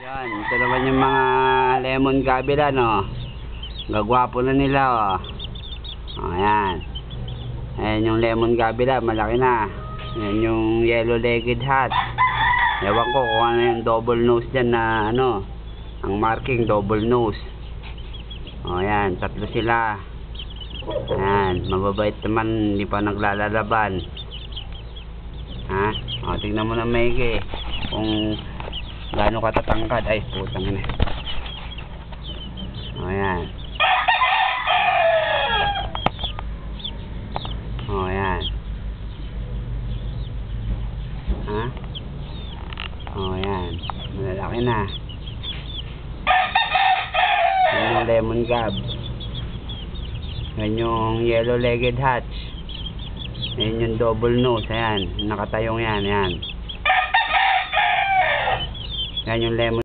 Yan, ito naman yung mga lemon gabila, no. Gagwapo na nila, oh. Oh, yan. Ayan yung lemon gabila, malaki na. Yan yung yellow-legged hat. Ewan ko kung ano yung double nose dyan na ano. Ang marking double nose. Oh, yan, tatlo sila. Ayan, mababait naman, hindi pa naglalalaban. Ha? O, tignan mo na maigi kung gaano katatangkad. Ay, putang ina. O, yan. O, yan. Ha? O, yan. Malalaki na. Yan yung lemon gab. Yan yung yellow-legged hatch. Yan yung double nose. Ayan. Nakatayong yan. Yan. Yan yung lemon.